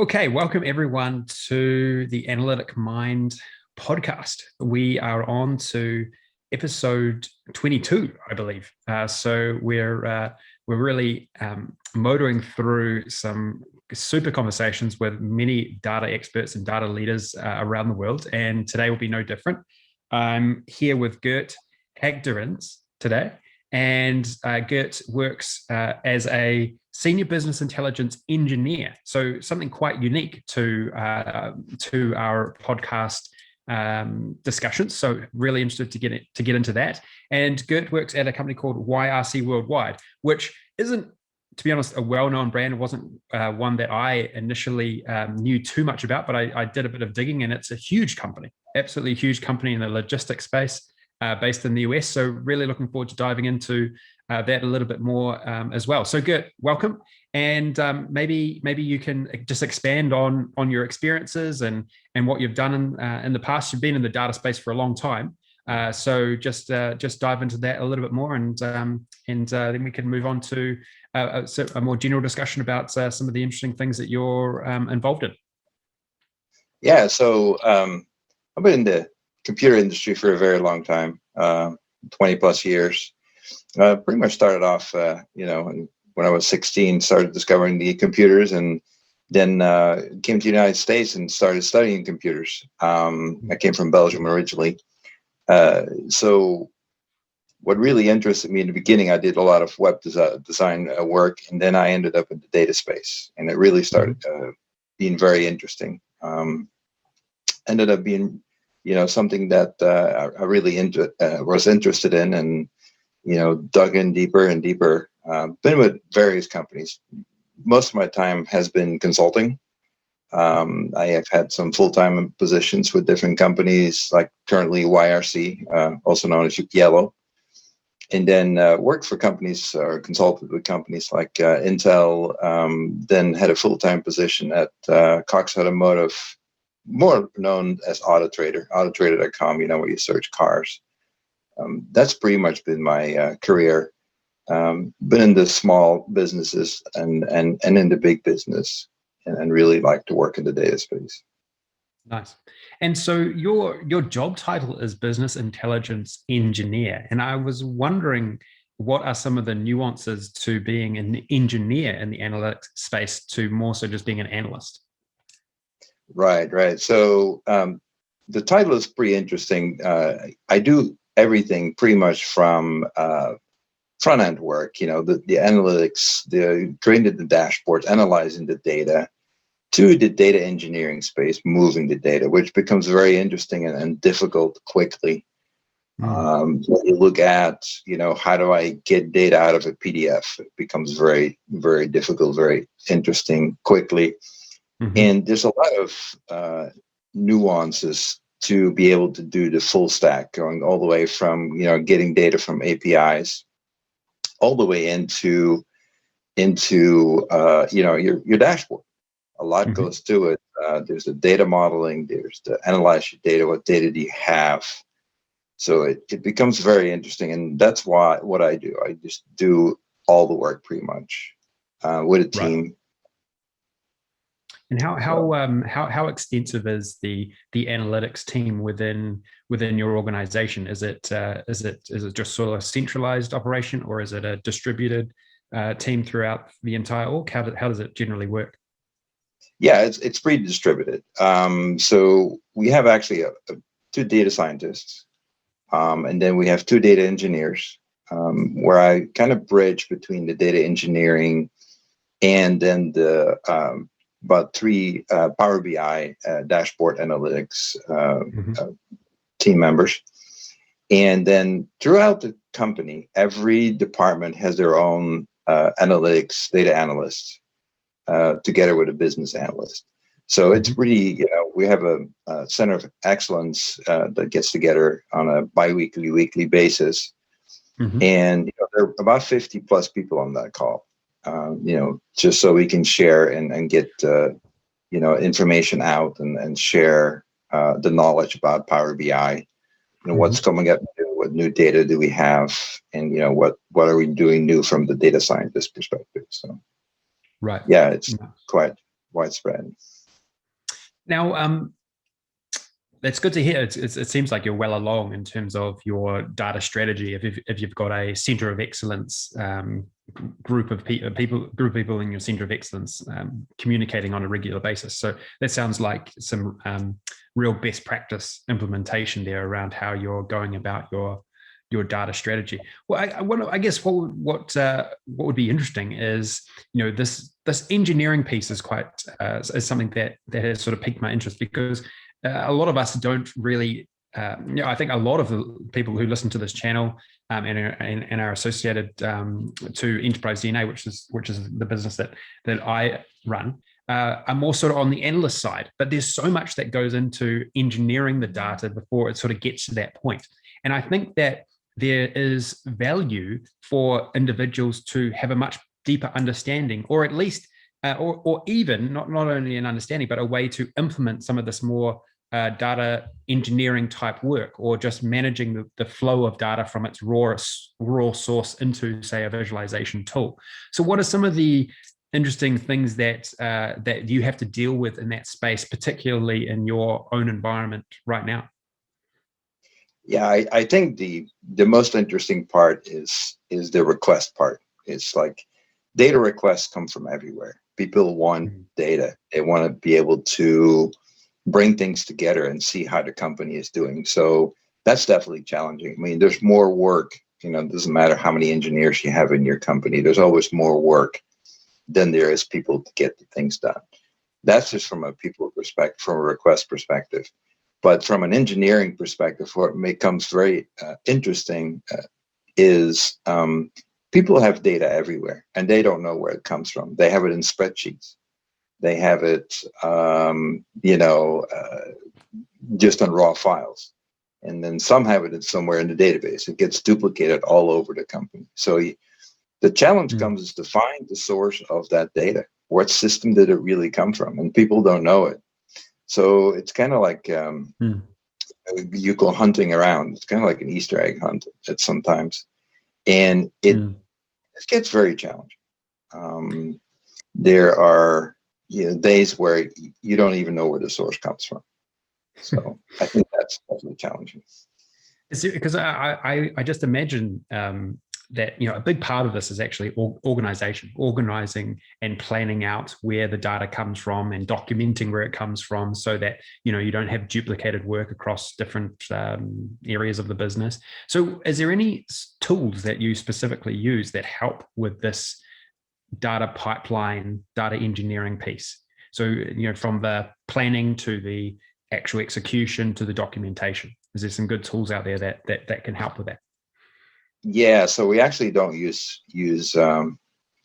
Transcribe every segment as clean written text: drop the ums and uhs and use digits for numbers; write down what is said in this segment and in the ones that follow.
Okay, welcome everyone to the Analytic Mind podcast. We are on to episode 22, I believe. So we're really motoring through some super conversations with many data experts and data leaders around the world, and today will be no different. I'm here with Gert Haegdorens today. And Gert works as a senior business intelligence engineer, so something quite unique to our podcast discussions. So really interested to get into that. And Gert works at a company called YRC Worldwide, which isn't, to be honest, a well-known brand. It wasn't one that I initially knew too much about, but I did a bit of digging, and it's a huge company, absolutely huge company in the logistics space. Based in the US. So really looking forward to diving into that a little bit more as well. So Gert, welcome. And maybe you can just expand on your experiences and what you've done in the past. You've been in the data space for a long time. So just dive into that a little bit more, and then we can move on to a more general discussion about some of the interesting things that you're involved in. Yeah, so I've been in the computer industry for a very long time, 20 plus years. Pretty much started off, when I was 16, started discovering the computers, and then came to the United States and started studying computers. I came from Belgium originally. So what really interested me in the beginning, I did a lot of web design work, and then I ended up in the data space, and it really started being very interesting. Ended up being something that I really was interested in, and dug in deeper and deeper. Been with various companies. Most of my time has been consulting. I have had some full-time positions with different companies, like currently YRC, also known as Yellow, and then worked for companies or consulted with companies like Intel. Then had a full-time position at Cox Automotive, more known as AutoTrader, autotrader.com, where you search cars. That's pretty much been my career. Been in the small businesses and in the big business, and really like to work in the data space. Nice. And so your job title is business intelligence engineer. And I was wondering, what are some of the nuances to being an engineer in the analytics space to more so just being an analyst? Right. So the title is pretty interesting. I do everything pretty much from front end work, the analytics, creating the dashboards, analyzing the data, to the data engineering space, moving the data, which becomes very interesting and difficult quickly. When you look at, how do I get data out of a PDF? It becomes very, very difficult, very interesting quickly. And there's a lot of nuances to be able to do the full stack, going all the way from, getting data from APIs all the way into your dashboard. A lot goes to it. There's the data modeling, there's the analyze your data, what data do you have? So it becomes very interesting, and that's what I do. I just do all the work pretty much with a team. Right. And how extensive is the analytics team within your organization? Is it just sort of a centralized operation, or is it a distributed team throughout the entire org? How does it generally work? Yeah, it's pretty distributed. So we have actually two data scientists, and then we have two data engineers, where I kind of bridge between the data engineering and then the about three Power BI dashboard analytics team members. And then throughout the company, every department has their own analytics data analyst, together with a business analyst. So it's really, we have a center of excellence that gets together on a bi-weekly, weekly basis. And there are about 50 plus people on that call. Just so we can share and get, information out and share the knowledge about Power BI, what's coming up new, what new data do we have, and, what are we doing new from the data scientist perspective. So, right. Yeah, it's quite widespread. Now, that's good to hear. It seems like you're well along in terms of your data strategy. If you've got a center of excellence group of people in your center of excellence communicating on a regular basis, so that sounds like some real best practice implementation there around how you're going about your data strategy. Well, I guess what would be interesting is, this engineering piece is quite is something that has sort of piqued my interest, because a lot of us don't really, I think a lot of the people who listen to this channel and are associated to Enterprise DNA, which is the business that I run, are more sort of on the analyst side. But there's so much that goes into engineering the data before it sort of gets to that point. And I think that there is value for individuals to have a much deeper understanding, or at least, or even not only an understanding, but a way to implement some of this more data engineering type work, or just managing the flow of data from its raw source into, say, a visualization tool. So what are some of the interesting things that you have to deal with in that space, particularly in your own environment right now? Yeah, I think the most interesting part is the request part. It's like data requests come from everywhere. People want data. They want to be able to bring things together and see how the company is doing. So that's definitely challenging. I mean, there's more work, it doesn't matter how many engineers you have in your company. There's always more work than there is people to get the things done. That's just from a people perspective, from a request perspective. But from an engineering perspective, what becomes very interesting is people have data everywhere and they don't know where it comes from. They have it in spreadsheets. They have it, just on raw files. And then some have it somewhere in the database. It gets duplicated all over the company. So the challenge comes is to find the source of that data. What system did it really come from? And people don't know it. So it's kind of like you go hunting around. It's kind of like an Easter egg hunt at sometimes. And it gets very challenging. There are days where you don't even know where the source comes from. So I think that's definitely challenging. Because I just imagine that a big part of this is actually organizing and planning out where the data comes from and documenting where it comes from, so that you don't have duplicated work across different areas of the business. So is there any tools that you specifically use that help with this data pipeline, data engineering piece? So from the planning to the actual execution to the documentation, is there some good tools out there that can help with that? Yeah, so we actually don't use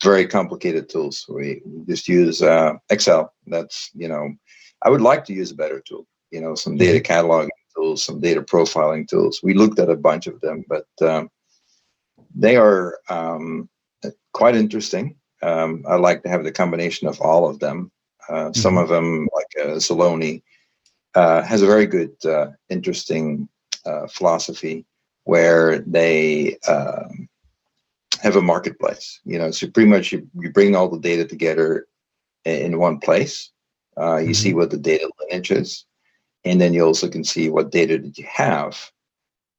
very complicated tools. We just use Excel. That's I would like to use a better tool. Some data cataloging tools, some data profiling tools. We looked at a bunch of them, but they are quite interesting. I like to have the combination of all of them. Some of them, like Saloni, has a very good, interesting philosophy where they have a marketplace. So pretty much you bring all the data together in one place. You see what the data lineage is, and then you also can see what data that you have.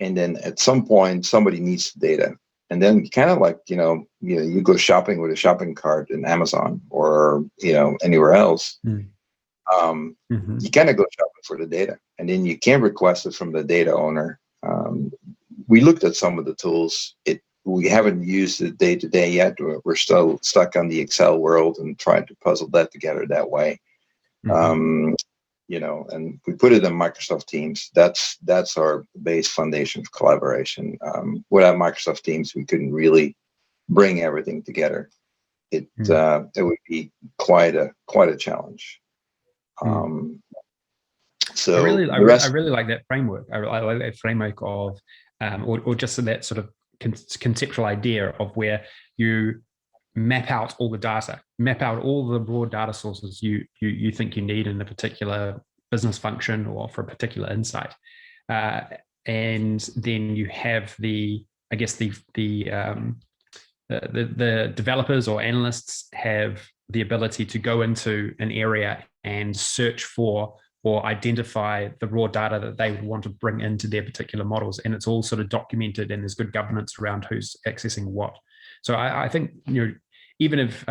And then at some point, somebody needs the data. And then kind of like, you go shopping with a shopping cart in Amazon or, anywhere else. You kind of go shopping for the data, and then you can request it from the data owner. We looked at some of the tools. We haven't used it day to day yet. We're still stuck on the Excel world and trying to puzzle that together that way. And we put it in Microsoft Teams. That's our base foundation of collaboration. Without Microsoft Teams, we couldn't really bring everything together. It would be quite a challenge. So I really like that framework. I like that framework of, or just that sort of conceptual idea of where you map out all the data, map out all the raw data sources you think you need in a particular business function or for a particular insight, and then you have the developers or analysts have the ability to go into an area and search for or identify the raw data that they would want to bring into their particular models. And it's all sort of documented, and there's good governance around who's accessing what. So I think, even if,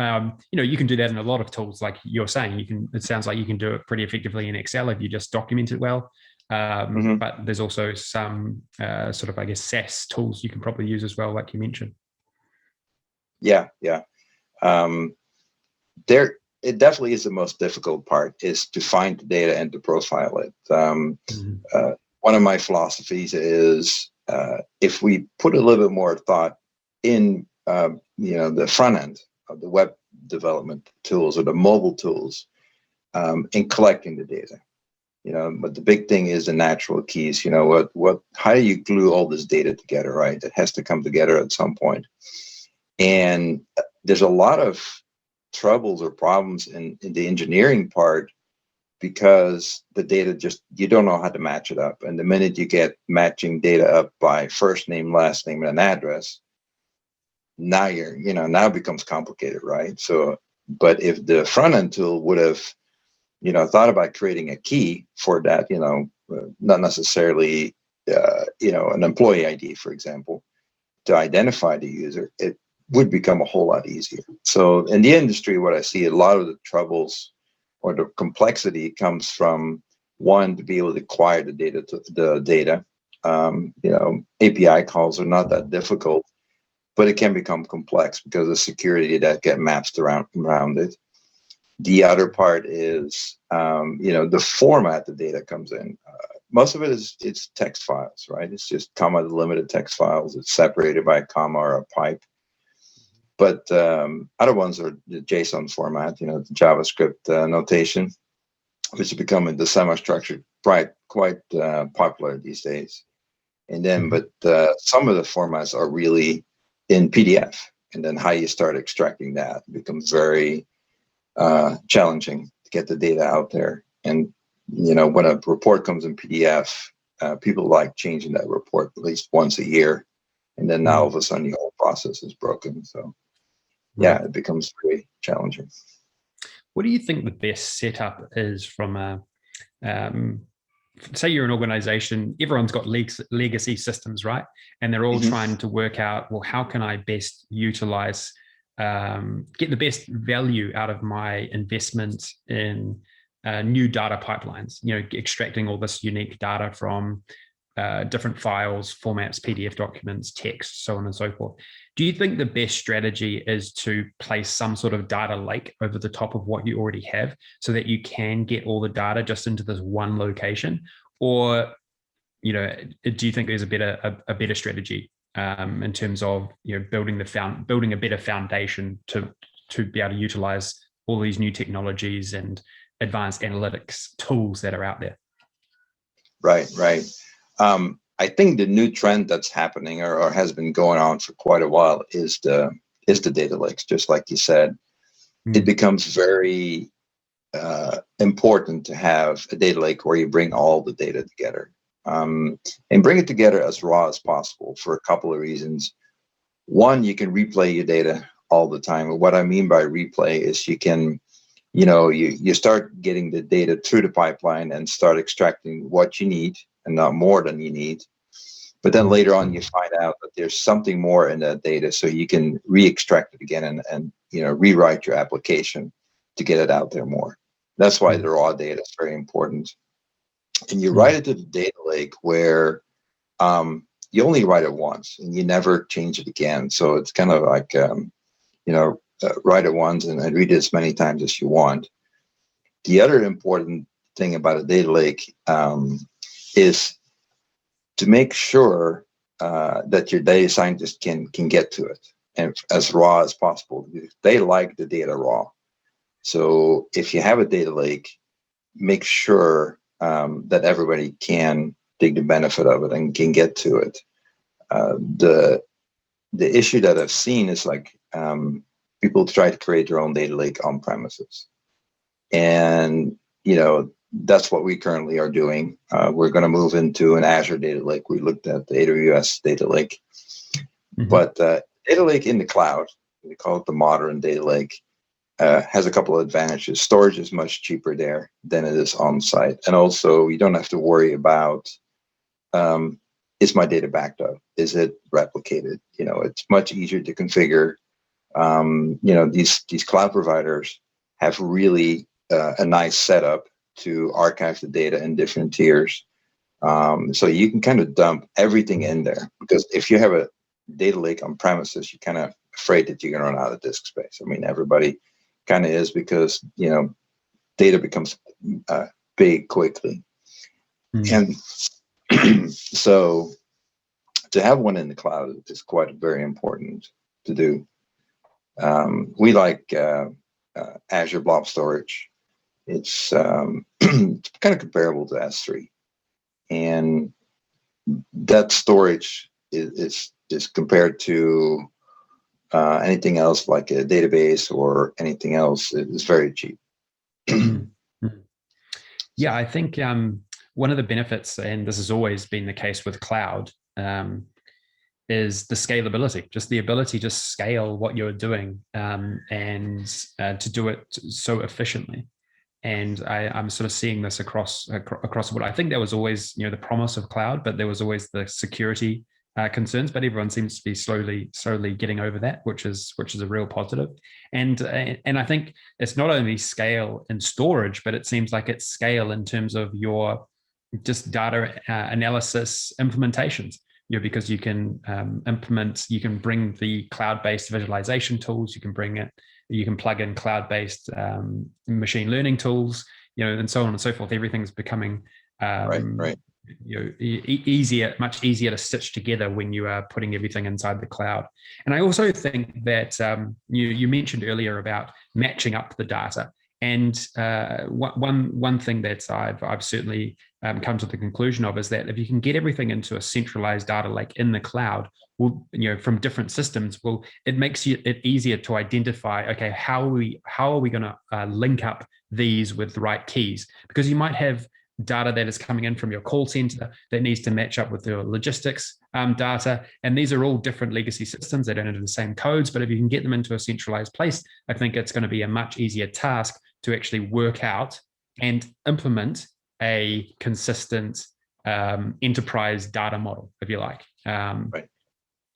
you can do that in a lot of tools, like you're saying, it sounds like you can do it pretty effectively in Excel if you just document it well. But there's also some sort of, I guess, SaaS tools you can probably use as well, like you mentioned. Yeah. It definitely is the most difficult part, is to find the data and to profile it. One of my philosophies is, if we put a little bit more thought in, the front end of the web development tools or the mobile tools, in collecting the data, but the big thing is the natural keys. How do you glue all this data together, right? It has to come together at some point. And there's a lot of troubles or problems in the engineering part, because the data you don't know how to match it up. And the minute you get matching data up by first name, last name, and an address, now now it becomes complicated, right? So, but if the front end tool would have, thought about creating a key for that, not necessarily, an employee ID, for example, to identify the user, it would become a whole lot easier. So in the industry, what I see, a lot of the troubles or the complexity comes from, one, to be able to acquire the data. API calls are not that difficult, but it can become complex because of security that get mapped around it. The other part is, the format the data comes in. Most of it it's text files, right? It's just comma delimited text files. It's separated by a comma or a pipe. But other ones are the JSON format, the JavaScript notation, which is becoming the semi-structured, quite popular these days. And then, but some of the formats are really in PDF, and then how you start extracting that becomes very challenging to get the data out there. And when a report comes in PDF, people like changing that report at least once a year, and then now all of a sudden the whole process is broken. So yeah, it becomes very challenging. What do you think the best setup is from a, say you're an organization, everyone's got legacy systems, right? And they're all trying to work out, well, how can I best utilize, get the best value out of my investment in new data pipelines, extracting all this unique data from different files, formats, PDF documents, text, so on and so forth. Do you think the best strategy is to place some sort of data lake over the top of what you already have so that you can get all the data just into this one location? Or, do you think there's a better strategy in terms of, building a better foundation to be able to utilize all these new technologies and advanced analytics tools that are out there? Right. I think the new trend that's happening or has been going on for quite a while is the data lakes. Just like you said, it becomes very important to have a data lake where you bring all the data together, and bring it together as raw as possible for a couple of reasons. One, you can replay your data all the time. And what I mean by replay is you can, you start getting the data through the pipeline and start extracting what you need and not more than you need. But then later on, you find out that there's something more in that data, so you can re-extract it again and rewrite your application to get it out there more. That's why the raw data is very important. And you write it to the data lake where you only write it once and you never change it again. So it's kind of like, write it once and read it as many times as you want. The other important thing about a data lake is to make sure that your data scientists can get to it and as raw as possible. They like the data raw. So if you have a data lake, make sure that everybody can take the benefit of it and can get to it. The issue that I've seen is like people try to create their own data lake on premises. And, that's what we currently are doing. We're going to move into an Azure data lake. We looked at the AWS data lake, but data lake in the cloud, we call it the modern data lake, has a couple of advantages. Storage is much cheaper there than it is on site. And also you don't have to worry about, is my data backed up? Is it replicated? You know, it's much easier to configure. You know, these cloud providers have really a nice setup to archive the data in different tiers. So you can kind of dump everything in there, because if you have a data lake on premises, you're kind of afraid that you're going to run out of disk space. I mean, everybody kind of is, because, you know, data becomes big quickly. And so to have one in the cloud is quite very important to do. We like Azure Blob Storage. It's it's kind of comparable to S3, and that storage is compared to anything else like a database or anything else. It's very cheap. Yeah, I think one of the benefits, and this has always been the case with cloud, is the scalability, just the ability to scale what you're doing, and to do it so efficiently. And I'm sort of seeing this across what I think there was always, you know, the promise of cloud, but there was always the security concerns. But everyone seems to be slowly getting over that, which is a real positive. And I think it's not only scale in storage, but it seems like it's scale in terms of your just data analysis implementations. You know, because you can you can bring the cloud-based visualization tools, you can plug in cloud-based machine learning tools, you know, and so on and so forth. Everything's becoming right. You know, much easier to stitch together when you are putting everything inside the cloud. And I also think that you mentioned earlier about matching up the data. And one thing that I've certainly come to the conclusion of is that if you can get everything into a centralized data lake in the cloud, well, you know, from different systems, well, it makes it easier to identify, okay, how are we going to link up these with the right keys? Because you might have data that is coming in from your call center that needs to match up with your logistics data. And these are all different legacy systems. They don't have the same codes, but if you can get them into a centralized place, I think it's going to be a much easier task to actually work out and implement a consistent enterprise data model, if you like. Right.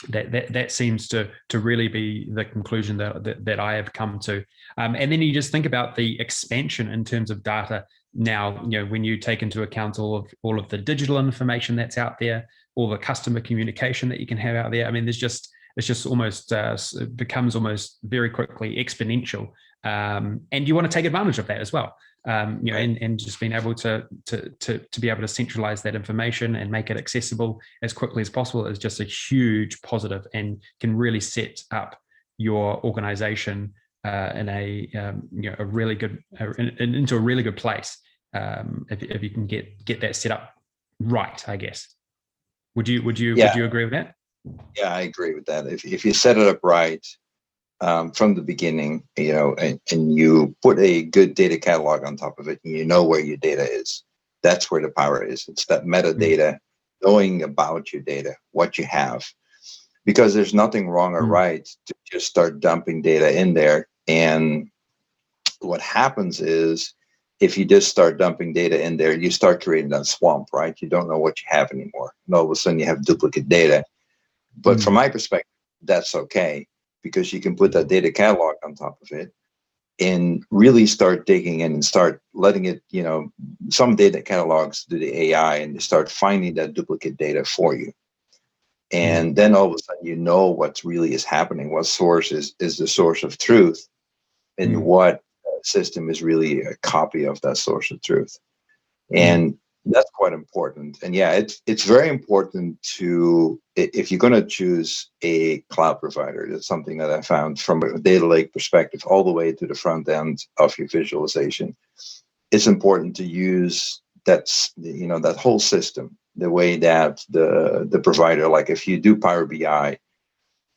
That seems to really be the conclusion that I have come to. And then you just think about the expansion in terms of data. Now, you know, when you take into account all of the digital information that's out there, all the customer communication that you can have out there. I mean, it's just almost it becomes almost very quickly exponential, and you want to take advantage of that as well. You know, and just being able to be able to centralize that information and make it accessible as quickly as possible is just a huge positive, and can really set up your organization in a you know, a really good into a really good place if you can get that set up right, I guess. Would you agree with that? Yeah, I agree with that. If you set it up right from the beginning, you know, and you put a good data catalog on top of it, and you know where your data is, that's where the power is. It's that metadata, knowing about your data, what you have, because there's nothing wrong or right to just start dumping data in there. And what happens is, if you just start dumping data in there, you start creating that swamp, right? You don't know what you have anymore. And all of a sudden you have duplicate data. But from my perspective, that's okay, because you can put that data catalog on top of it and really start digging in and start letting it, you know, some data catalogs do the AI and they start finding that duplicate data for you. And then all of a sudden, you know what really is happening, what source is the source of truth, and what system is really a copy of that source of truth. And that's quite important. And yeah, it's very important to, if you're going to choose a cloud provider, that's something that I found from a data lake perspective, all the way to the front end of your visualization. It's important to use that, you know, that whole system, the way that the provider, like if you do Power BI,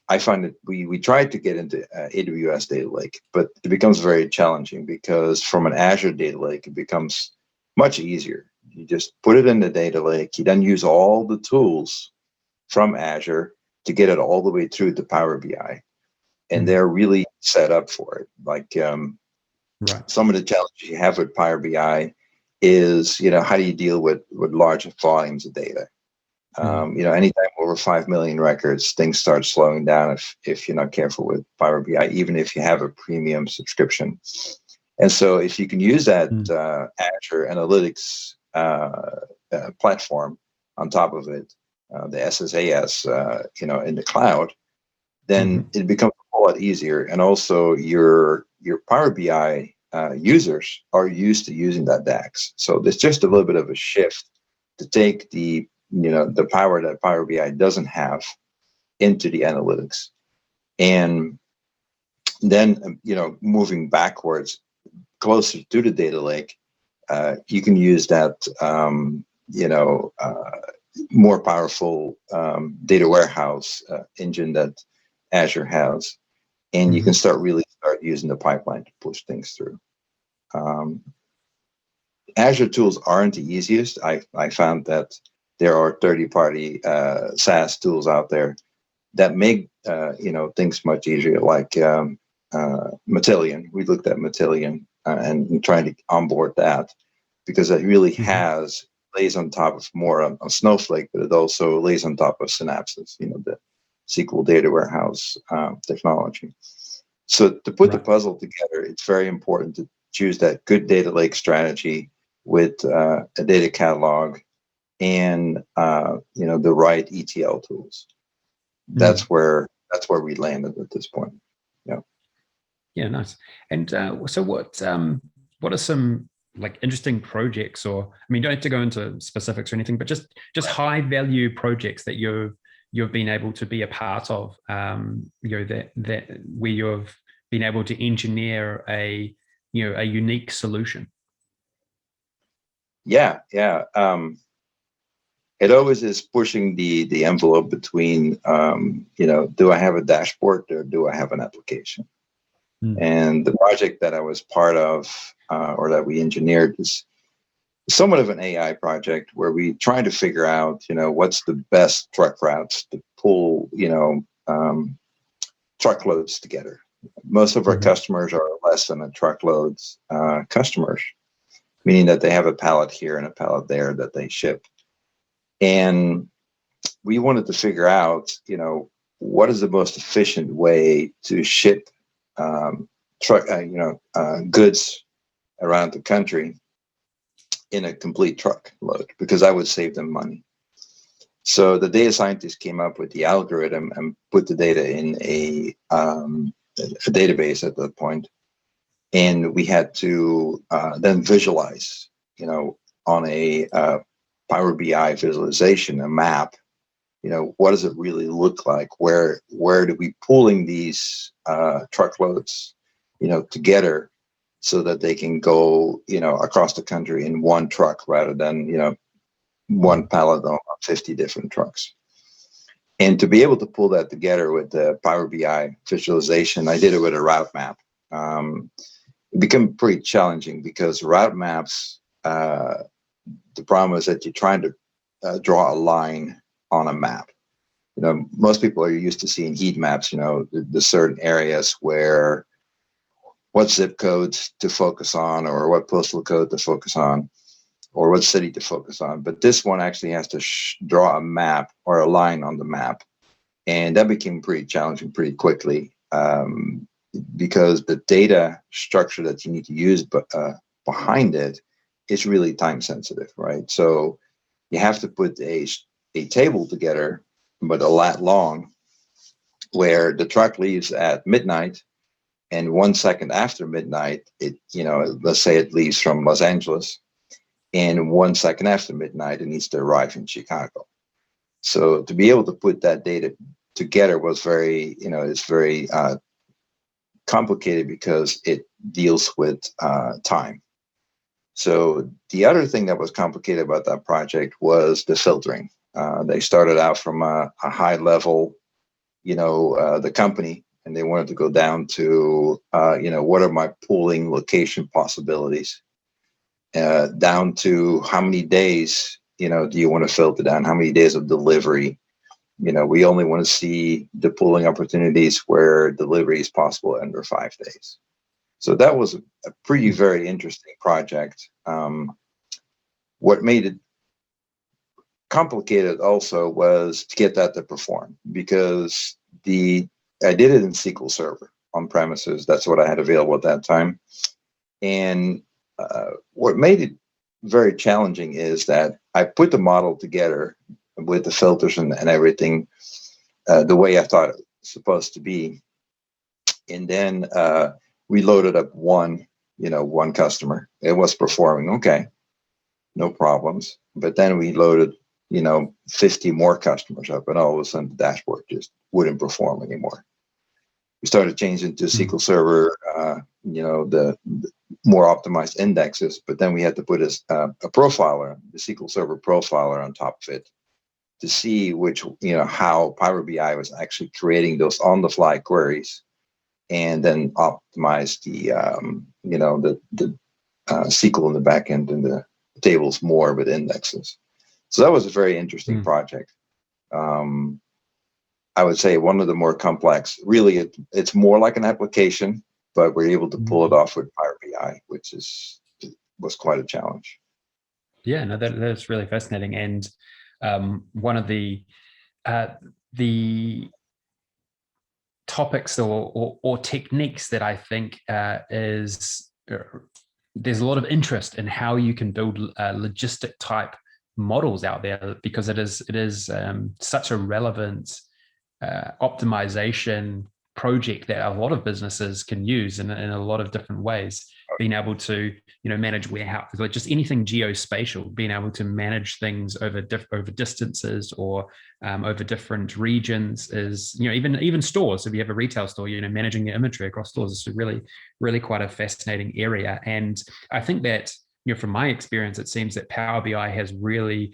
I find that we tried to get into AWS data lake, but it becomes very challenging, because from an Azure data lake, it becomes much easier. You just put it in the data lake. You then use all the tools from Azure to get it all the way through to Power BI. And they're really set up for it. Like Right. some of the challenges you have with Power BI is, how do you deal with large volumes of data? Anytime over 5 million records, things start slowing down if you're not careful with Power BI, even if you have a premium subscription. And so if you can use that Azure Analytics platform on top of it, the SSAS, in the cloud, then it becomes a whole lot easier. And also your Power BI users are used to using that DAX. So there's just a little bit of a shift to take the power that Power BI doesn't have into the analytics. And then, moving backwards closer to the data lake, you can use that, more powerful data warehouse engine that Azure has. And you can start using the pipeline to push things through. Azure tools aren't the easiest. I found that there are third-party SaaS tools out there that make things much easier, like Matillion. We looked at Matillion and trying to onboard that because it really lays on top of more on Snowflake, but it also lays on top of Synapses, the SQL data warehouse technology. So to put the puzzle together, it's very important to choose that good data lake strategy with a data catalog and the right ETL tools. That's where we landed at this point. Yeah, nice. And so what are some like interesting projects, or I mean, you don't have to go into specifics or anything, but just high value projects that you've been able to be a part of, that where you've been able to engineer a unique solution. Yeah. It always is pushing the envelope between, do I have a dashboard or do I have an application? And the project that I was part of, or that we engineered, is somewhat of an AI project where we try to figure out, what's the best truck routes to pull, truckloads together. Most of our customers are less than a truckloads customers, meaning that they have a pallet here and a pallet there that they ship. And we wanted to figure out, what is the most efficient way to ship goods around the country in a complete truckload, because I would save them money. So the data scientists came up with the algorithm and put the data in a database at that point, and we had to then visualize, on a Power BI visualization, a map. What does it really look like? Where do we pulling these truckloads, together, so that they can go, across the country in one truck rather than, one pallet on 50 different trucks. And to be able to pull that together with the Power BI visualization, I did it with a route map. It became pretty challenging because route maps, the problem is that you're trying to draw a line on a map. Most people are used to seeing heat maps, the certain areas where what zip codes to focus on, or what postal code to focus on, or what city to focus on. But this one actually has to draw a map or a line on the map. And that became pretty challenging pretty quickly, because the data structure that you need to use behind it is really time sensitive, right? So you have to put a table together, but a lat long, where the truck leaves at midnight, and 1 second after midnight, let's say it leaves from Los Angeles, and 1 second after midnight, it needs to arrive in Chicago. So to be able to put that data together was it's very complicated because it deals with time. So the other thing that was complicated about that project was the filtering. They started out from a high level, the company, and they wanted to go down to, what are my pooling location possibilities, down to how many days, do you want to filter down, how many days of delivery, we only want to see the pooling opportunities where delivery is possible under 5 days. So that was a pretty very interesting project. What made it complicated also was to get that to perform, because I did it in SQL Server on premises. That's what I had available at that time. And what made it very challenging is that I put the model together with the filters and everything the way I thought it was supposed to be. And then we loaded up one customer. It was performing okay, no problems. But then we loaded 50 more customers up, and all of a sudden the dashboard just wouldn't perform anymore. We started changing to SQL Server, the more optimized indexes, but then we had to put a profiler, the SQL Server profiler on top of it, to see how Power BI was actually creating those on-the-fly queries, and then optimize the SQL in the back end and the tables more with indexes. So that was a very interesting project. I would say one of the more complex. Really, it's more like an application, but we're able to pull it off with Power BI, which was quite a challenge. Yeah, no, that's really fascinating. And one of the topics or techniques that I think is there's a lot of interest in how you can build logistic type models out there, because it is such a relevant optimization project that a lot of businesses can use in a lot of different ways. Being able to manage warehouses, like just anything geospatial, being able to manage things over distances or over different regions is even stores. If you have a retail store, managing the inventory across stores is really quite a fascinating area. And I think that from my experience, it seems that Power BI has really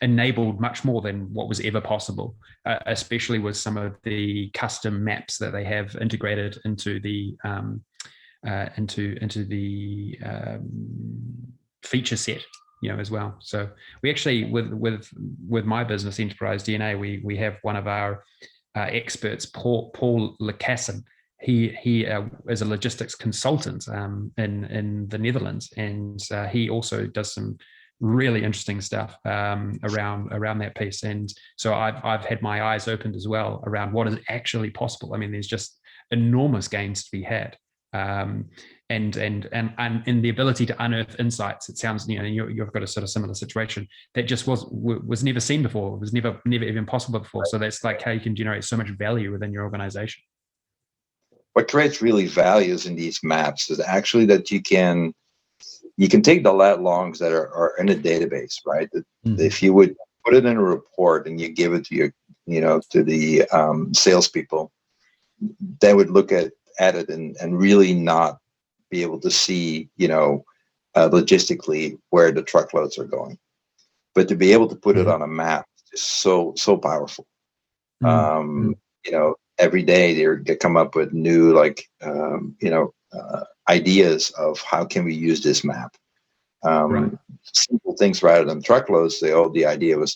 enabled much more than what was ever possible, especially with some of the custom maps that they have integrated into the feature set, as well. So we actually, with my business, Enterprise DNA, we have one of our experts, Paul Lecassin. He is a logistics consultant in the Netherlands, and he also does some really interesting stuff around that piece. And so I've had my eyes opened as well around what is actually possible. I mean, there's just enormous gains to be had, and in the ability to unearth insights. It sounds you've got a sort of similar situation that just was never seen before. It was never even possible before. So that's like how you can generate so much value within your organization. What creates really values in these maps is actually that you can take the lat longs that are in a database, right? If you would put it in a report and you give it to to the salespeople, they would look at it and really not be able to see, logistically where the truckloads are going. But to be able to put it on a map is so powerful. Every day they come up with new ideas of how can we use this map. Simple things rather than truckloads. The idea was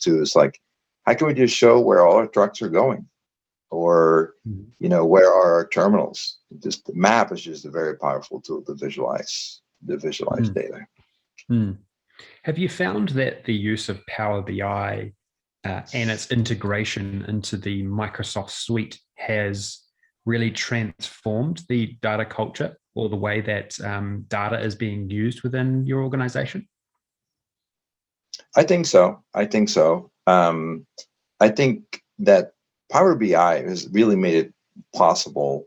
how can we just show where all our trucks are going, or where are our terminals? Just the map is just a very powerful tool to visualize data. Have you found that the use of Power BI and its integration into the Microsoft suite has really transformed the data culture or the way that data is being used within your organization? I think so. I think that Power BI has really made it possible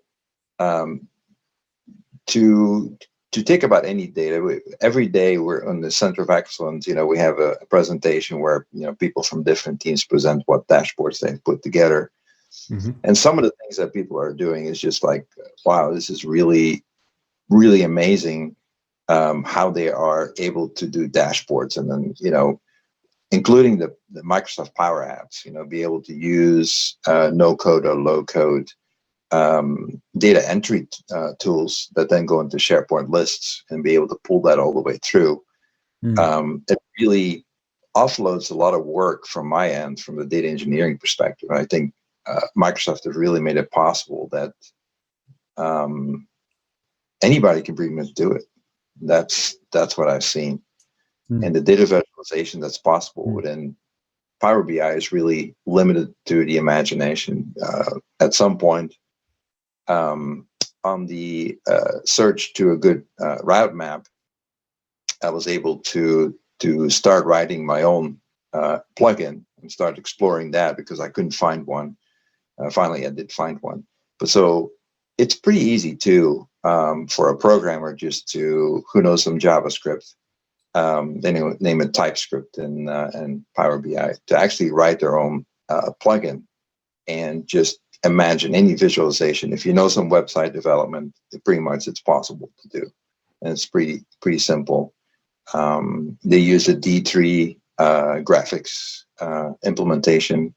to take about any data. Every day we're on the Center of Excellence. We have a presentation where people from different teams present what dashboards they've put together. And some of the things that people are doing is just like, wow, this is really, really amazing how they are able to do dashboards, and then including the Microsoft Power Apps, be able to use no code or low code data entry tools that then go into SharePoint lists and be able to pull that all the way through. It really offloads a lot of work from my end, from the data engineering perspective. I think Microsoft has really made it possible that anybody can pretty much do it. That's what I've seen. And the data visualization that's possible within Power BI is really limited to the imagination. At some point, on the search to a good route map, I was able to start writing my own plugin and start exploring that because I couldn't find one. Finally, I did find one. But so it's pretty easy too for a programmer just to, who knows some JavaScript, they name it TypeScript and Power BI, to actually write their own plugin and just imagine any visualization. If you know some website development, pretty much it's possible to do, and it's pretty simple. They use a D3 graphics implementation,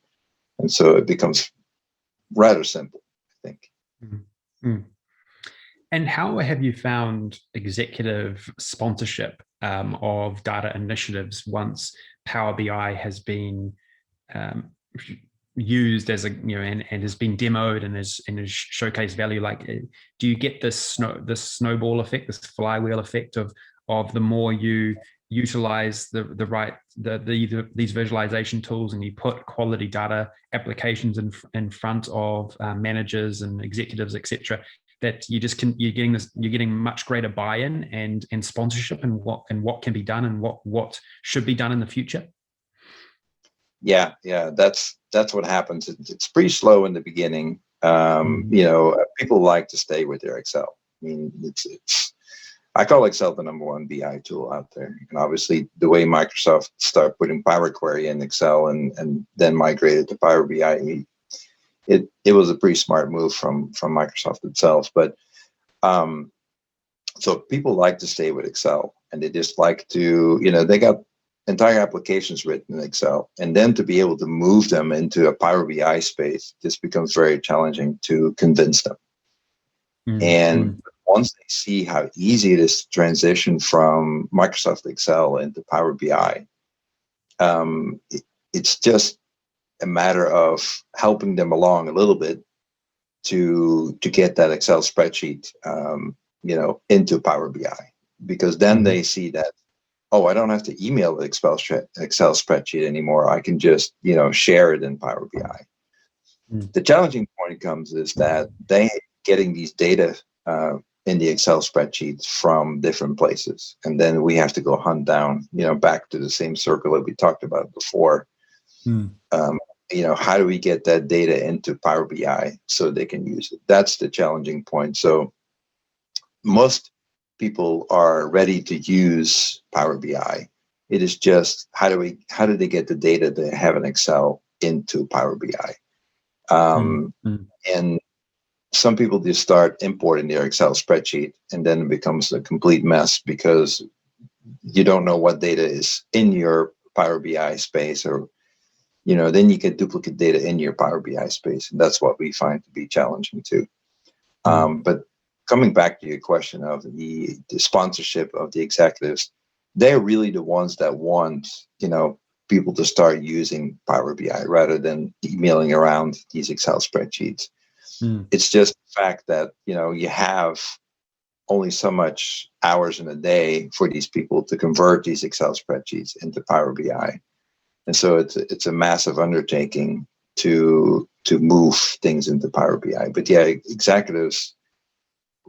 and so it becomes rather simple, I think. Mm-hmm. And how have you found executive sponsorship of data initiatives once Power BI has been used as a, and has been demoed and is showcase value? Like, do you get this snowball effect, this flywheel effect of the more you utilize these visualization tools and you put quality data applications in front of managers and executives, etc., that you're getting much greater buy-in and sponsorship and what can be done and what should be done in the future? Yeah, that's what happens. It's pretty slow in the beginning. People like to stay with their Excel. I mean, I call Excel the #1 BI tool out there. And obviously, the way Microsoft started putting Power Query in Excel and then migrated to Power BI, it was a pretty smart move from Microsoft itself. But so people like to stay with Excel, and they just like to, they got entire applications written in Excel, and then to be able to move them into a Power BI space just becomes very challenging to convince them. And once they see how easy it is to transition from Microsoft Excel into Power BI, it's just a matter of helping them along a little bit to get that Excel spreadsheet, into Power BI, because then they see that, oh, I don't have to email the Excel spreadsheet anymore. I can just, share it in Power BI. The challenging point comes is that they getting these data in the Excel spreadsheets from different places, and then we have to go hunt down, back to the same circle that we talked about before. How do we get that data into Power BI so they can use it? That's the challenging point. So most people are ready to use Power BI. It is just how do they get the data they have in Excel into Power BI? And some people just start importing their Excel spreadsheet, and then it becomes a complete mess because you don't know what data is in your Power BI space, or then you get duplicate data in your Power BI space, and that's what we find to be challenging too. But coming back to your question of the sponsorship of the executives, they're really the ones that want, people to start using Power BI rather than emailing around these Excel spreadsheets. It's just the fact that, you have only so much hours in a day for these people to convert these Excel spreadsheets into Power BI. And so it's a massive undertaking to move things into Power BI. But yeah, executives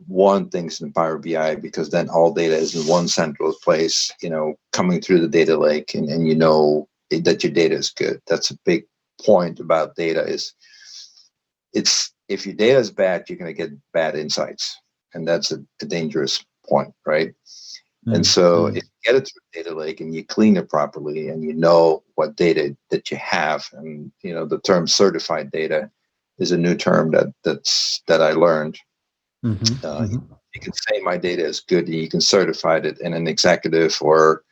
want things in Power BI because then all data is in one central place, coming through the data lake, and that your data is good. That's a big point about data is if your data is bad, you're going to get bad insights. And that's a dangerous point, right? And so if you get it through the data lake and you clean it properly and you know what data that you have, and the term certified data is a new term that I learned. You can say my data is good, and you can certify it, and an executive or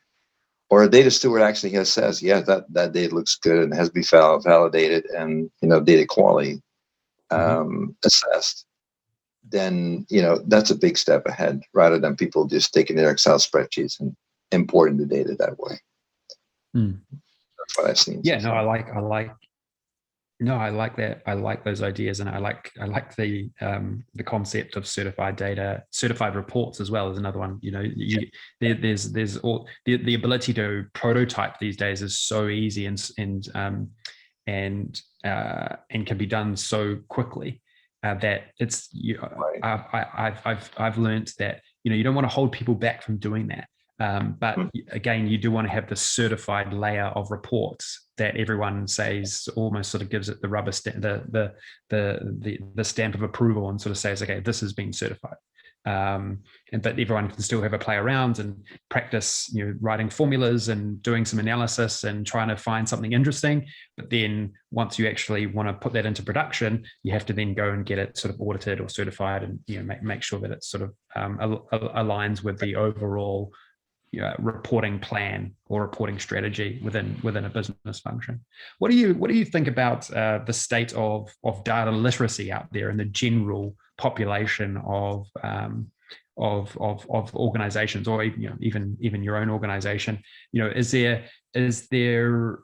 a data steward actually says, yeah, that data looks good and has been validated and data quality assessed. Then that's a big step ahead, rather than people just taking their Excel spreadsheets and importing the data that way. That's what I've seen. Yeah, no, I like that. I like those ideas, and I like the concept of certified data, certified reports as well as another one. There's all the ability to prototype these days is so easy and can be done so quickly that it's Right. I've learned that you don't want to hold people back from doing that. But again, you do want to have the certified layer of reports that everyone says, almost sort of gives it the rubber stamp, the stamp of approval, and sort of says, okay, this has been certified. But everyone can still have a play around and practice, writing formulas and doing some analysis and trying to find something interesting. But then once you actually want to put that into production, you have to then go and get it sort of audited or certified, and make sure that it sort of aligns with the overall reporting plan or reporting strategy within a business function. What do you think about the state of data literacy out there in the general population of organizations, or even your own organization? Is there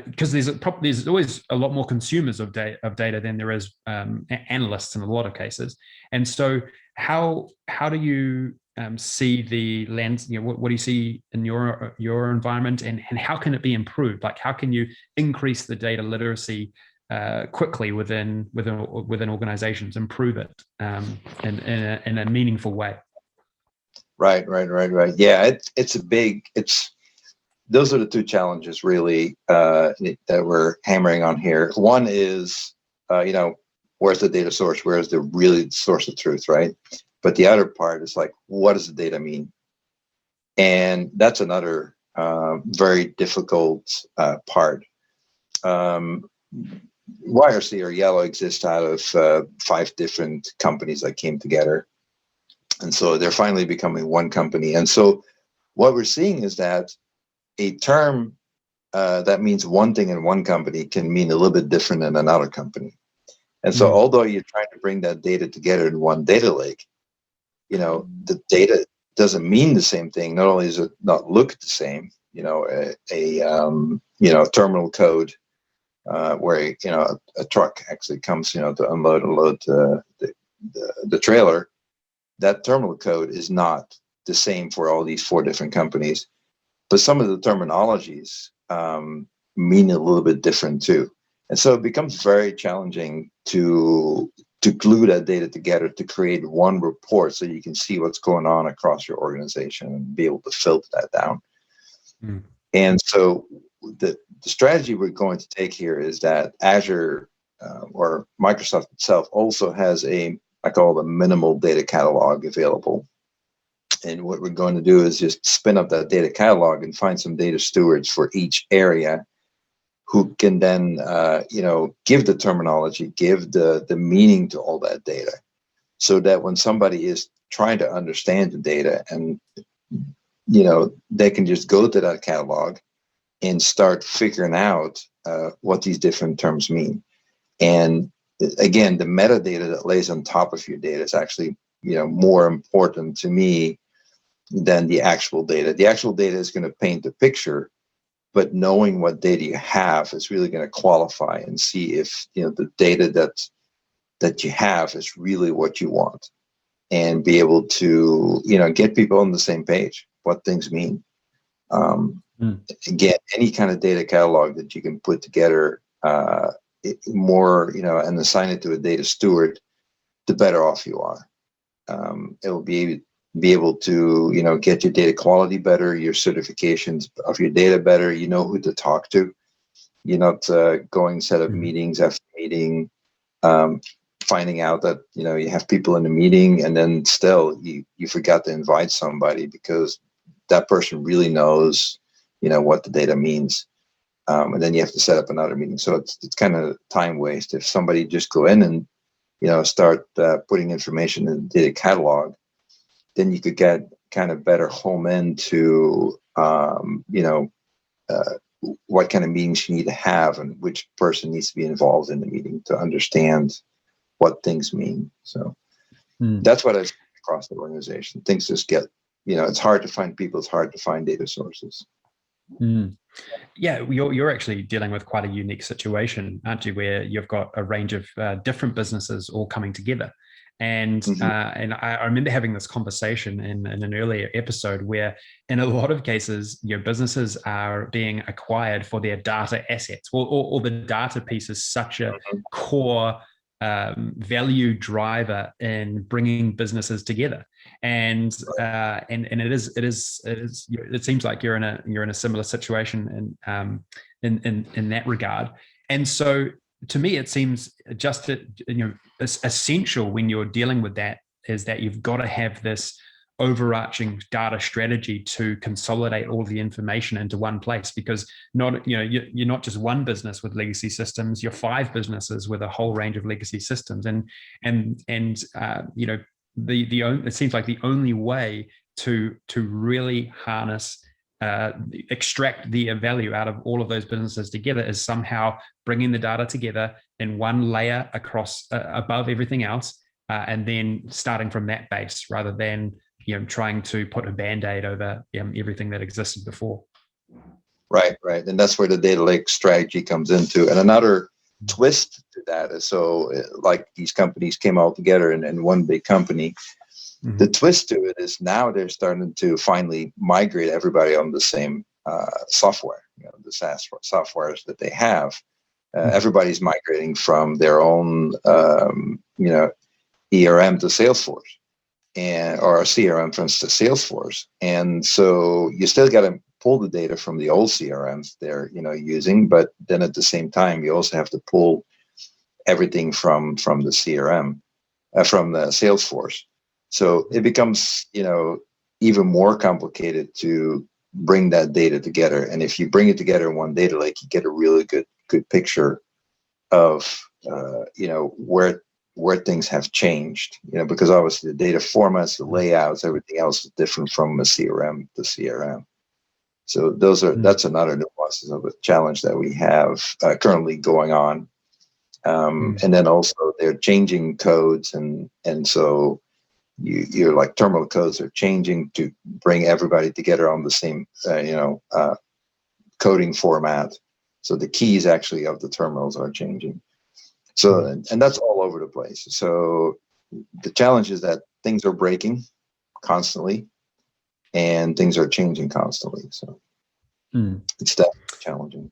because there's always a lot more consumers of data than there is analysts in a lot of cases, and so how do you see the lens? What do you see in your environment, and how can it be improved? Like, how can you increase the data literacy quickly within organizations, improve it in a meaningful way? Right. Yeah, those are the two challenges really that we're hammering on here. One is, where's the data source? Where's the really source of truth, right? But the other part is like, what does the data mean? And that's another very difficult part. YRC, or Yellow, exists out of 5 different companies that came together. And so they're finally becoming one company. And so what we're seeing is that a term that means one thing in one company can mean a little bit different in another company. And so although you're trying to bring that data together in one data lake, the data doesn't mean the same thing. Not only does it not look the same, a terminal code where a truck actually comes to unload and load the trailer. That terminal code is not the same for all these 4 different companies, but some of the terminologies mean a little bit different too. And so it becomes very challenging to glue that data together to create one report so you can see what's going on across your organization and be able to filter that down. And so the strategy we're going to take here is that Azure or Microsoft itself also has I call it a minimal data catalog available. And what we're going to do is just spin up that data catalog and find some data stewards for each area who can then, give the terminology, give the meaning to all that data, so that when somebody is trying to understand the data, and, they can just go to that catalog and start figuring out what these different terms mean. And again, the metadata that lays on top of your data is actually, more important to me than the actual data. The actual data is going to paint the picture, but knowing what data you have is really going to qualify and see if the data that you have is really what you want, and be able to get people on the same page, what things mean. Again, any kind of data catalog that you can put together more, and assign it to a data steward, the better off you are. It will be able to get your data quality better, your certifications of your data better. You know who to talk to. You're not going set up meetings after meeting, finding out that you have people in the meeting, and then still you forgot to invite somebody because that person really knows what the data means, and then you have to set up another meeting. So it's kind of time waste if somebody just go in and start putting information in the data catalog. Then you could get kind of better home into, what kind of meetings you need to have and which person needs to be involved in the meeting to understand what things mean. So that's what I've seen across the organization. Things just get, it's hard to find people. It's hard to find data sources. Mm. Yeah, you're actually dealing with quite a unique situation, aren't you? Where you've got a range of different businesses all coming together, Mhm. and I remember having this conversation in an earlier episode where, in a lot of cases, your businesses are being acquired for their data assets, or the data piece is such a core value driver in bringing businesses together. And it seems like you're in a similar situation in that regard. And so to me it seems just essential when you're dealing with that is that you've got to have this overarching data strategy to consolidate all the information into one place, because you're not just one business with legacy systems, you're five businesses with a whole range of legacy systems. It seems like the only way to really harness extract the value out of all of those businesses together is somehow bringing the data together in one layer across above everything else, and then starting from that base rather than trying to put a band-aid over everything that existed before. Right, right. And that's where the data lake strategy comes into. And another twist to that is, so like these companies came all together in one big company. Mm-hmm. The twist to it is now they're starting to finally migrate everybody on the same software, the SaaS softwares that they have. Mm-hmm. Everybody's migrating from their own, ERM to Salesforce, or CRM from to Salesforce. And so you still got to pull the data from the old CRMs they're using, but then at the same time you also have to pull everything from the CRM, from the Salesforce. So it becomes even more complicated to bring that data together. And if you bring it together in one data lake, you get a really good picture of where things have changed, because obviously the data formats, the layouts, everything else is different from a CRM to CRM. So that's another nuance of a challenge that we have currently going on. And then also they're changing codes, and so you're like terminal codes are changing to bring everybody together on the same coding format. So the keys actually of the terminals are changing. So, and that's all over the place. So the challenge is that things are breaking constantly and things are changing constantly. So it's definitely challenging.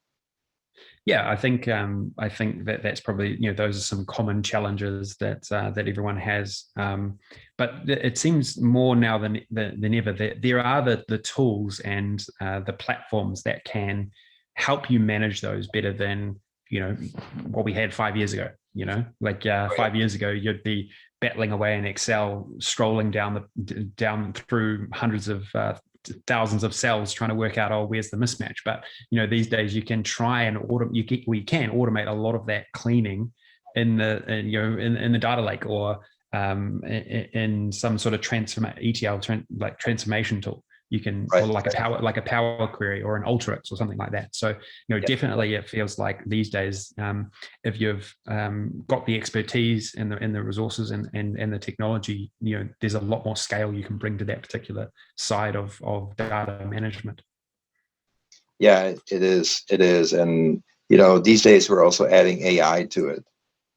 Yeah, I think that that's probably, those are some common challenges that everyone has. But it seems more now than ever that there are the tools and the platforms that can help you manage those better than what we had 5 years ago. 5 years ago, you'd be battling away in Excel, scrolling down through hundreds of thousands of cells trying to work out, where's the mismatch. But these days you can try and automate a lot of that cleaning in the data lake, or in some sort of transformation tool. You can, or like a power query or an Alteryx or something like that. So definitely it feels like these days, if you've got the expertise and the resources and the technology, there's a lot more scale you can bring to that particular side of data management. Yeah, it is, and these days we're also adding AI to it.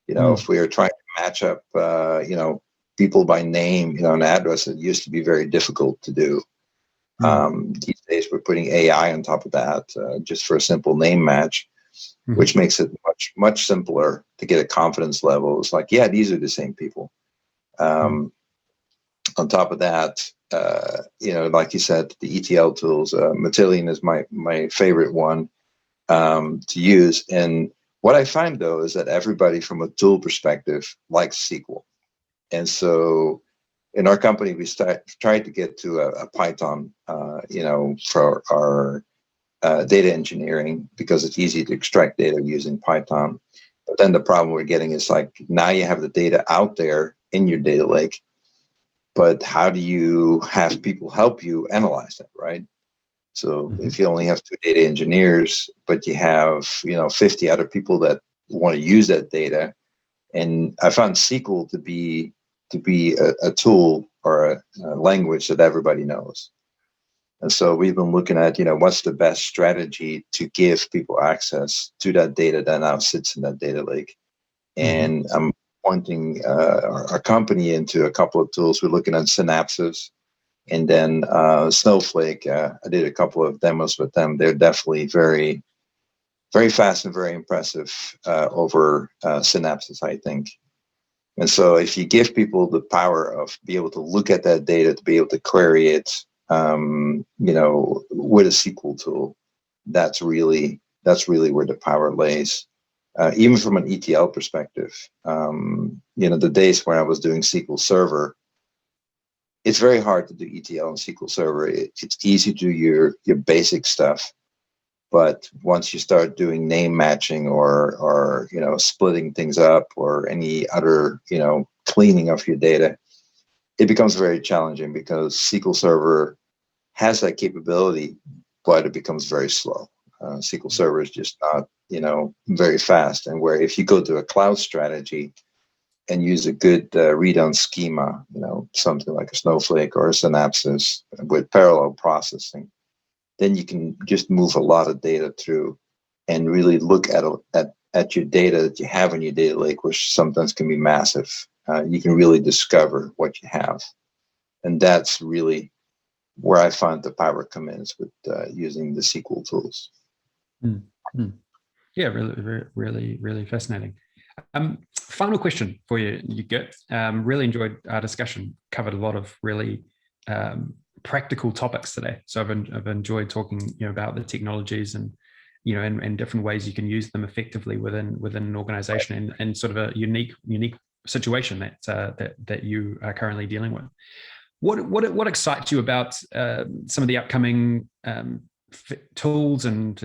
If we are trying to match up people by name, an address, it used to be very difficult to do. These days we're putting AI on top of that, just for a simple name match, which makes it much simpler to get a confidence level. It's like, yeah, these are the same people. On top of that, like you said, the ETL tools, Matillion is my favorite one to use. And what I find though is that everybody from a tool perspective likes SQL, and so in our company, we tried to get to a Python, for our data engineering, because it's easy to extract data using Python. But then the problem we're getting is like, now you have the data out there in your data lake, but how do you have people help you analyze that, right? So if you only have 2 data engineers, but you have 50 other people that want to use that data, and I found SQL to be a tool or a language that everybody knows. And so we've been looking at, what's the best strategy to give people access to that data that now sits in that data lake. And I'm pointing our company into a couple of tools. We're looking at Synapses and then Snowflake. I did a couple of demos with them. They're definitely very, very fast and very impressive over Synapses, I think. And so if you give people the power of be able to look at that data, to be able to query it, with a SQL tool, that's really where the power lays. Even from an ETL perspective, the days when I was doing SQL Server, it's very hard to do ETL in SQL Server. It's easy to do your basic stuff, but once you start doing name matching or splitting things up or any other cleaning of your data, it becomes very challenging because SQL Server has that capability, but it becomes very slow. SQL Server is just not very fast. And where if you go to a cloud strategy and use a good read-on schema, something like a Snowflake or a Synapses with parallel processing, then you can just move a lot of data through and really look at your data that you have in your data lake, which sometimes can be massive. You can really discover what you have. And that's really where I find the power come in, is with using the SQL tools. Mm-hmm. Yeah, really, really fascinating. Final question for you, Gert. Really enjoyed our discussion. Covered a lot of really practical topics today. So I've enjoyed talking, about the technologies and, and different ways you can use them effectively within an organization and sort of a unique situation that you are currently dealing with. What excites you about some of the upcoming tools and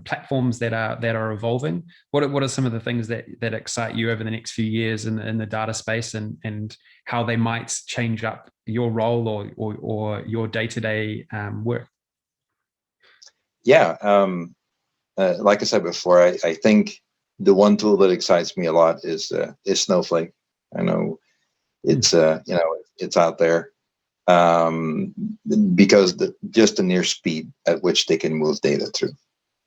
platforms that are evolving? What are some of the things that excite you over the next few years in the data space and how they might change up your role or your day-to-day work? Yeah, like I said before, I think the one tool that excites me a lot is Snowflake. I know it's it's out there. Because just the near speed at which they can move data through,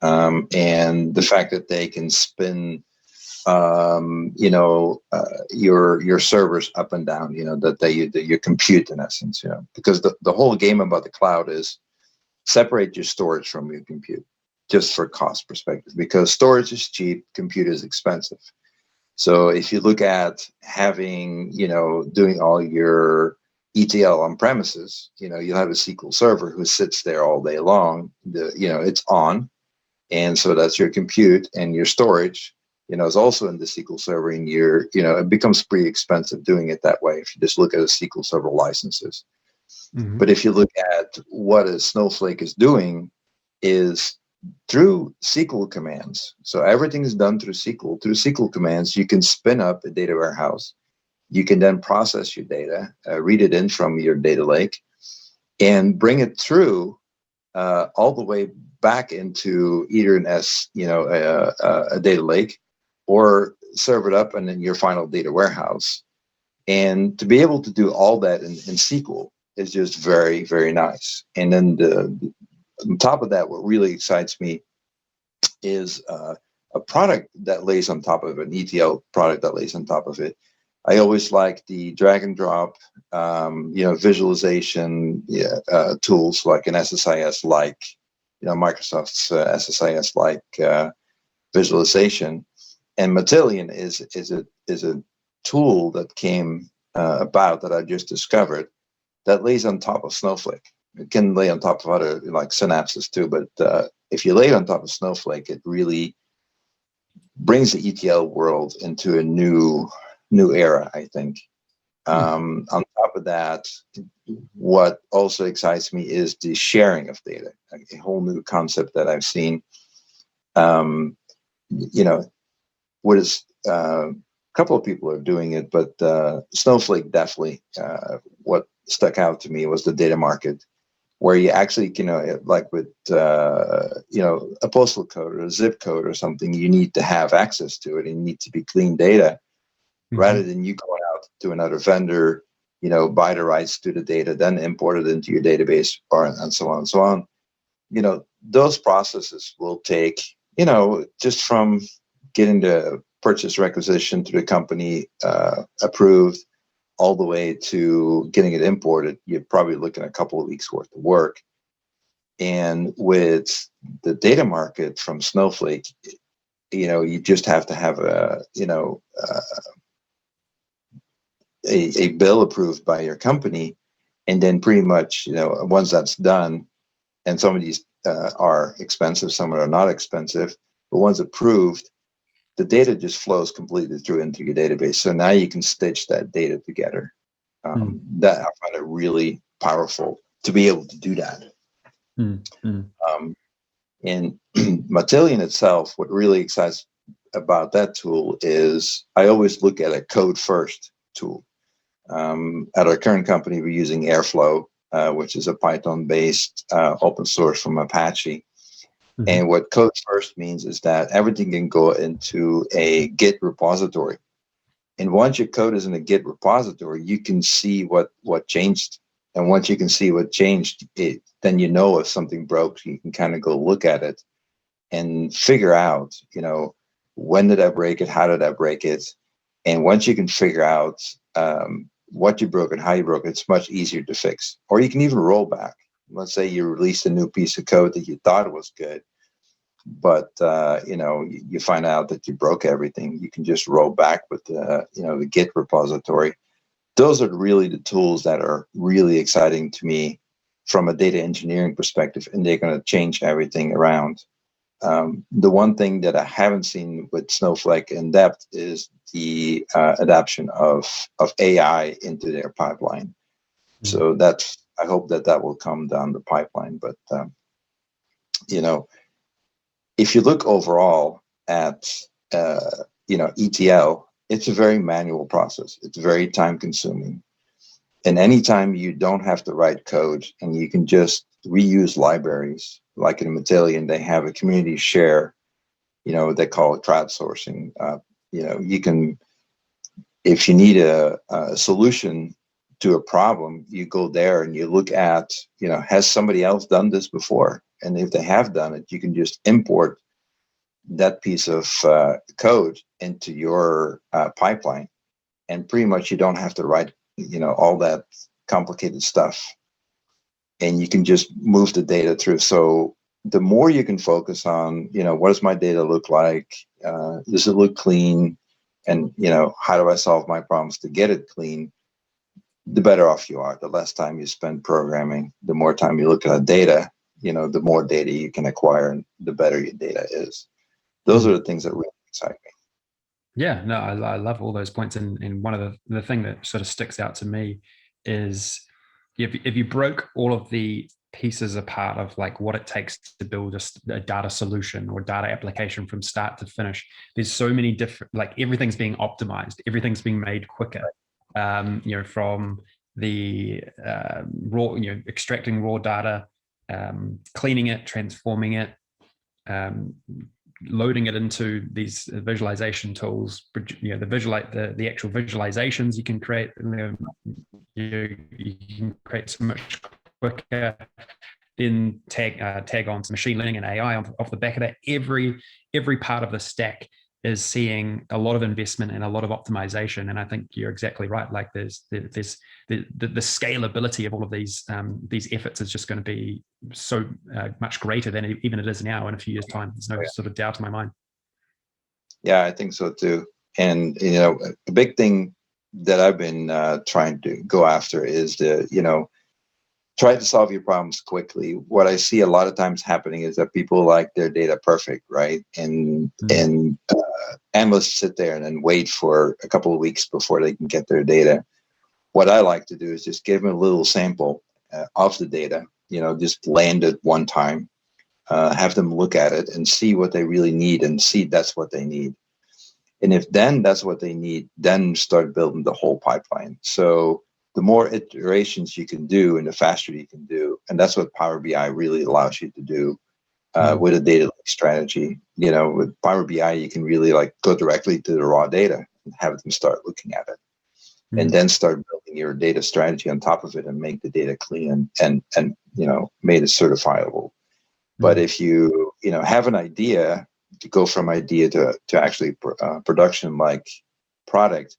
and the fact that they can spin, your servers up and down, that your compute in essence, because the whole game about the cloud is separate your storage from your compute, just for cost perspective, because storage is cheap, compute is expensive. So if you look at having, doing all your ETL on premises, you'll have a SQL server who sits there all day long. It's on, and so that's your compute, and your storage, is also in the SQL server. And it becomes pretty expensive doing it that way if you just look at a SQL server licenses. Mm-hmm. But if you look at what a Snowflake is doing, is through SQL commands. So everything is done through SQL. Through SQL commands, you can spin up a data warehouse. You can then process your data, read it in from your data lake, and bring it through all the way back into either a data lake, or serve it up and in your final data warehouse. And to be able to do all that in SQL is just very, very nice. And then on top of that, what really excites me is a product that lays on top of it, an ETL product that lays on top of it. I always like the drag and drop, visualization tools like an SSIS, Microsoft's SSIS visualization. And Matillion is a tool that came about that I just discovered that lays on top of Snowflake. It can lay on top of other like Synapses too, but if you lay it on top of Snowflake, it really brings the ETL world into a new era, I think. On top of that, what also excites me is the sharing of data, a whole new concept that I've seen. What is a couple of people are doing it, but Snowflake definitely. What stuck out to me was the data market, where you actually, like with, a postal code or a zip code or something, you need to have access to it and you need to be clean data, rather than you going out to another vendor, buy the rights to the data, then import it into your database, and so on and so on. Those processes will take, just from getting the purchase requisition to the company approved, all the way to getting it imported, you're probably looking at a couple of weeks worth of work. And with the data market from Snowflake, you just have to have a bill approved by your company, and then pretty much, once that's done, and some of these are expensive, some are not expensive, but once approved, the data just flows completely through into your database. So now you can stitch that data together. That I find it really powerful to be able to do that. And Matillion itself, what really excites about that tool is I always look at a code first tool. At our current company, we're using Airflow, which is a Python-based open source from Apache. And what code first means is that everything can go into a Git repository. And once your code is in a Git repository, you can see what changed. And once you can see what changed, then if something broke, you can kind of go look at it and figure out, when did I break it? How did I break it? And once you can figure out what you broke and how you broke it, it's much easier to fix. Or you can even roll back. Let's say you released a new piece of code that you thought was good, but you find out that you broke everything. You can just roll back with the Git repository. Those are really the tools that are really exciting to me from a data engineering perspective, and they're going to change everything around. The one thing that I haven't seen with Snowflake in depth is the adoption of AI into their pipeline. So I hope that will come down the pipeline. But if you look overall at ETL, it's a very manual process. It's very time consuming. And anytime you don't have to write code and you can just reuse libraries, like in Matillion, they have a community share, they call it crowdsourcing. You can, if you need a solution to a problem, you go there and you look at, has somebody else done this before? And if they have done it, you can just import that piece of code into your pipeline. And pretty much you don't have to write, all that complicated stuff. And you can just move the data through. So the more you can focus on, what does my data look like? Does it look clean? And, how do I solve my problems to get it clean? The better off you are. The less time you spend programming, the more time you look at data, the more data you can acquire and the better your data is. Those are the things that really excite me. Yeah, no, I love all those points. And one of the thing that sort of sticks out to me is if you broke all of the pieces apart of like what it takes to build a data solution or data application from start to finish, there's so many different, like everything's being optimized, everything's being made quicker. From the raw, extracting raw data, cleaning it, transforming it, loading it into these visualization tools. The actual visualizations you can create. You can create so much quicker. Then tag on some machine learning and AI off the back of that. Every part of the stack is seeing a lot of investment and a lot of optimization. And I think you're exactly right. Like there's the scalability of all of these efforts is just going to be so much greater than even it is now in a few years' time. There's no sort of doubt in my mind. Yeah, I think so too. And, a big thing that I've been trying to go after is try to solve your problems quickly. What I see a lot of times happening is that people like their data perfect, right? And analysts sit there and then wait for a couple of weeks before they can get their data. What I like to do is just give them a little sample of the data, just land it one time, have them look at it and see what they really need and see that's what they need. And if then that's what they need, then start building the whole pipeline. So the more iterations you can do and the faster you can do. And that's what Power BI really allows you to do with a data lake strategy. With Power BI, you can really go directly to the raw data and have them start looking at it. and then start building your data strategy on top of it and make the data clean and made it certifiable. But if you have an idea, to go from idea to actually production like product,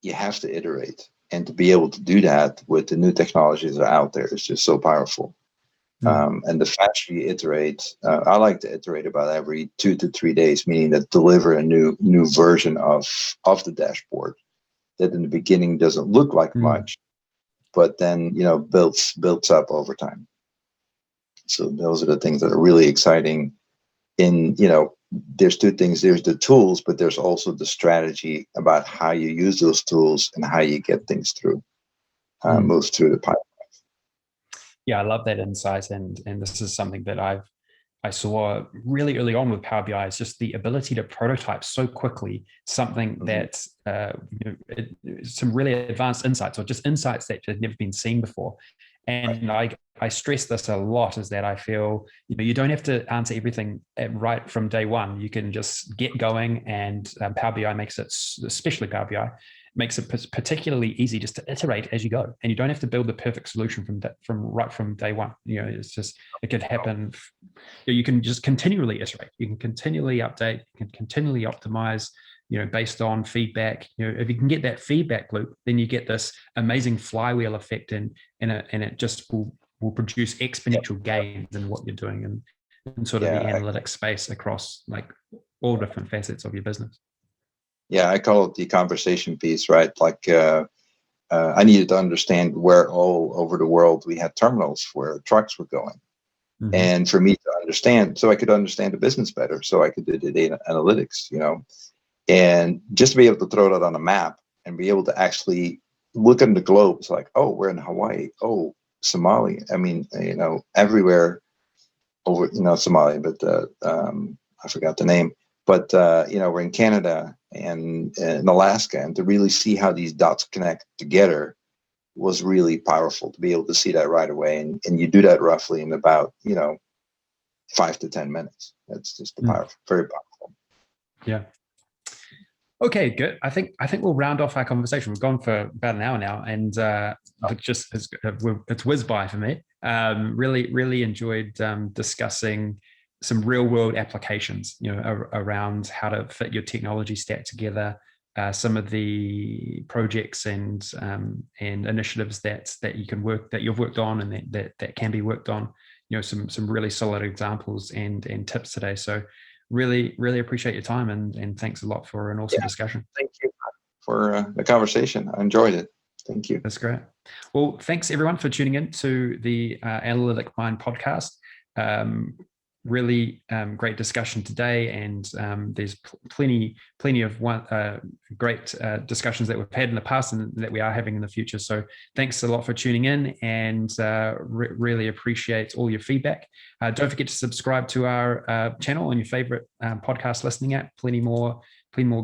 you have to iterate. And to be able to do that with the new technologies that are out there is just so powerful. And the faster you iterate, I like to iterate about every 2 to 3 days, meaning that deliver a new version of the dashboard that in the beginning doesn't look like much, but then builds up over time. So those are the things that are really exciting. There's two things. There's the tools, but there's also the strategy about how you use those tools and how you get things through, move through the pipeline. Yeah, I love that insight, and this is something that I saw really early on with Power BI, is just the ability to prototype so quickly something that some really advanced insights, or just insights that had never been seen before. And I stress this a lot, is that I feel you don't have to answer everything right from day one. You can just get going, and Power BI makes it, especially Power BI, makes it particularly easy just to iterate as you go, and you don't have to build the perfect solution from day one. It could happen. You can just continually iterate. You can continually update. You can continually optimize. Based on feedback. If you can get that feedback loop, then you get this amazing flywheel effect, and it just will produce exponential gains in what you're doing in sort of the analytics space across like all different facets of your business. Yeah, I call it the conversation piece, right? Like I needed to understand where all over the world we had terminals where trucks were going. And for me to understand, so I could understand the business better, so I could do the data analytics, and just to be able to throw that on a map and be able to actually look at the globe. It's like, oh, we're in Hawaii. Oh, Somalia. I mean, everywhere over, Somalia, but I forgot the name. But, we're in Canada and in Alaska, and to really see how these dots connect together was really powerful, to be able to see that right away. And you do that roughly in about, 5 to 10 minutes. That's just very powerful. Yeah. Okay, good. I think we'll round off our conversation. We've gone for about an hour now, and it's whizzed by for me. Really enjoyed discussing some real world applications, around how to fit your technology stack together, some of the projects and initiatives that you've worked on and that can be worked on. Some really solid examples and tips today. So really appreciate your time, and thanks a lot for an awesome discussion. Thank you for the conversation. I enjoyed it. Thank you. That's great. Well, thanks everyone for tuning in to the Analytic Mind podcast. Really great discussion today, and there's plenty of great discussions that we've had in the past and that we are having in the future. So thanks a lot for tuning in, and really appreciate all your feedback. Don't forget to subscribe to our channel on your favorite podcast listening app. Plenty more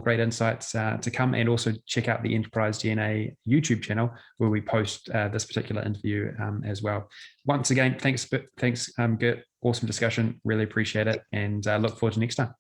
great insights to come, and also check out the Enterprise DNA YouTube channel where we post this particular interview as well. Once again, thanks Gert. Awesome discussion. Really appreciate it, and look forward to next time.